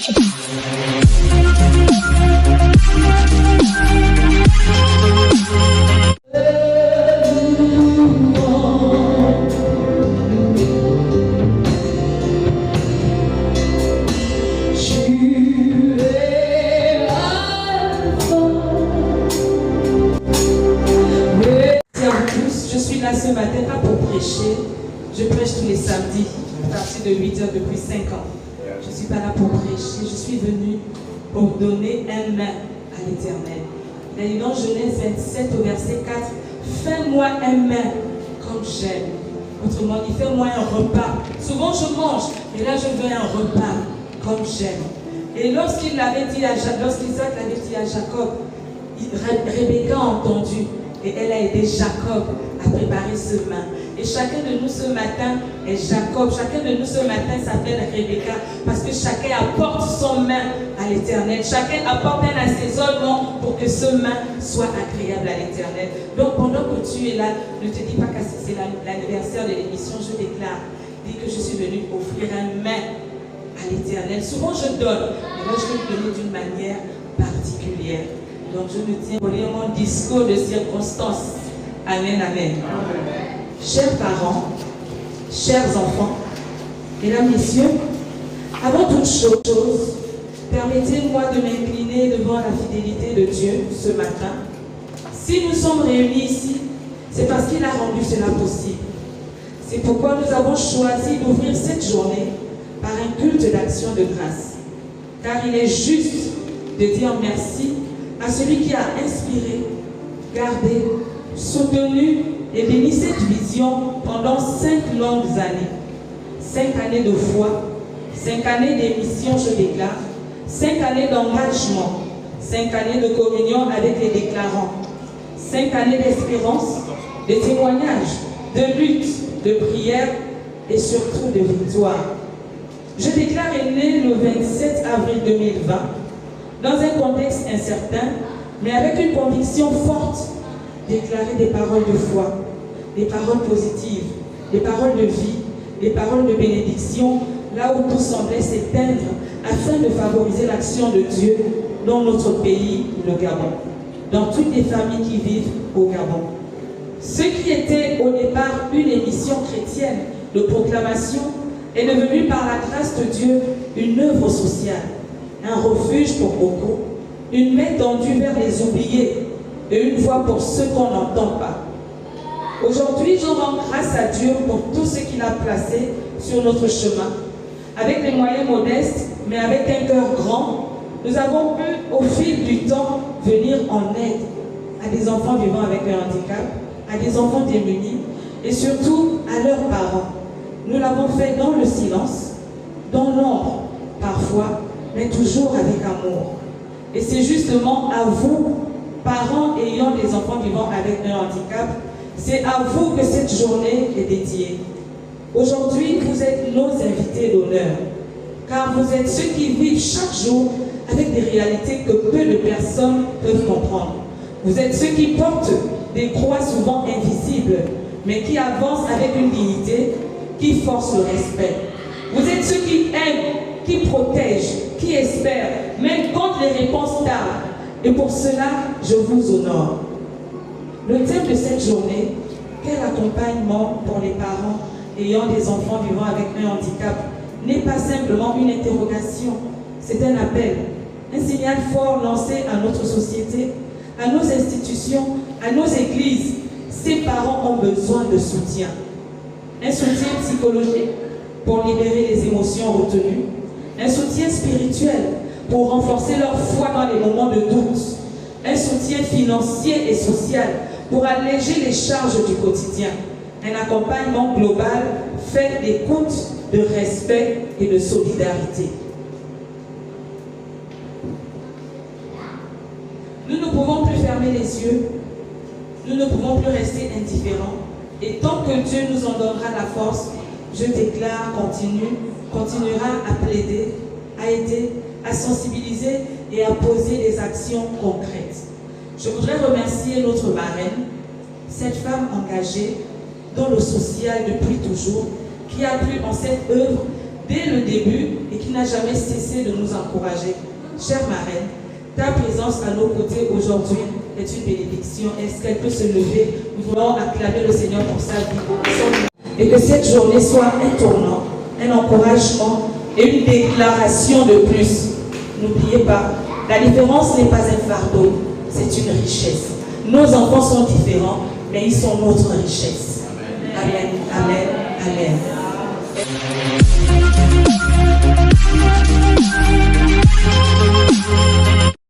Ce matin, pas pour prêcher, je prêche tous les samedis, à partir de 8 heures depuis 5 ans. Je ne suis pas là pour prêcher, je suis venue pour donner un main à l'Éternel. Il a dit dans Genèse 27 au verset 4, fais-moi un main comme j'aime. Autrement dit, fais-moi un repas. Souvent je mange, mais là je veux un repas comme j'aime. Et lorsqu'Isaac l'avait dit à Jacob, Rebecca a entendu. Et elle a aidé Jacob à préparer ce main. Et chacun de nous ce matin est Jacob. Chacun de nous ce matin s'appelle Rebecca. Parce que chacun apporte son main à l'Éternel. Chacun apporte un assaisonnement pour que ce main soit agréable à l'Éternel. Donc pendant que tu es là, ne te dis pas que c'est l'anniversaire de l'émission. Je déclare, dis que je suis venue offrir un main à l'Éternel. Souvent je donne, mais là je vais le donner d'une manière particulière. Donc je me tiens pour lire mon discours de circonstance. Amen, amen. Chers parents, chers enfants, mesdames, messieurs, avant toute chose, permettez-moi de m'incliner devant la fidélité de Dieu ce matin. Si nous sommes réunis ici, c'est parce qu'il a rendu cela possible. C'est pourquoi nous avons choisi d'ouvrir cette journée par un culte d'action de grâce. Car il est juste de dire merci à celui qui a inspiré, gardé, soutenu et béni cette vision pendant 5 longues années. 5 années de foi, 5 années d'émission, je déclare, 5 années d'engagement, 5 années de communion avec les déclarants, 5 années d'espérance, de témoignage, de lutte, de prière et surtout de victoire. Je déclare est né le 27 avril 2020 dans un contexte incertain, mais avec une conviction forte, déclarer des paroles de foi, des paroles positives, des paroles de vie, des paroles de bénédiction, là où tout semblait s'éteindre, afin de favoriser l'action de Dieu dans notre pays, le Gabon, dans toutes les familles qui vivent au Gabon. Ce qui était au départ une émission chrétienne de proclamation est devenu par la grâce de Dieu une œuvre sociale, un refuge pour beaucoup, une main tendue vers les oubliés et une voix pour ceux qu'on n'entend pas. Aujourd'hui, je rends grâce à Dieu pour tout ce qu'il a placé sur notre chemin. Avec des moyens modestes, mais avec un cœur grand, nous avons pu, au fil du temps, venir en aide à des enfants vivant avec un handicap, à des enfants démunis et surtout à leurs parents. Nous l'avons fait dans le silence, dans l'ombre, parfois, mais toujours avec amour. Et c'est justement à vous, parents ayant des enfants vivant avec un handicap, c'est à vous que cette journée est dédiée. Aujourd'hui, vous êtes nos invités d'honneur, car vous êtes ceux qui vivent chaque jour avec des réalités que peu de personnes peuvent comprendre. Vous êtes ceux qui portent des croix souvent invisibles, mais qui avancent avec une dignité qui force le respect. Vous êtes ceux qui aiment, qui protègent, qui espèrent, même quand les réponses tardent. Et pour cela, je vous honore. Le thème de cette journée, quel accompagnement pour les parents ayant des enfants vivant avec un handicap, n'est pas simplement une interrogation, c'est un appel, un signal fort lancé à notre société, à nos institutions, à nos églises. Ces parents ont besoin de soutien. Un soutien psychologique pour libérer les émotions retenues, un soutien spirituel pour renforcer leur foi dans les moments de doute, un soutien financier et social pour alléger les charges du quotidien, un accompagnement global fait d'écoute, de respect et de solidarité. Nous ne pouvons plus fermer les yeux, nous ne pouvons plus rester indifférents. Et tant que Dieu nous en donnera la force, je déclare, continuera à plaider, à aider, à sensibiliser et à poser des actions concrètes. Je voudrais remercier notre marraine, cette femme engagée dans le social depuis toujours, qui a pu en cette œuvre dès le début et qui n'a jamais cessé de nous encourager. Chère marraine, ta présence à nos côtés aujourd'hui est une bénédiction. Est-ce qu'elle peut se lever? Nous voulons acclamer le Seigneur pour sa vie. Et que cette journée soit un tournant, un encouragement et une déclaration de plus. N'oubliez pas, la différence n'est pas un fardeau, c'est une richesse. Nos enfants sont différents, mais ils sont notre richesse. Amen, amen, amen. Amen.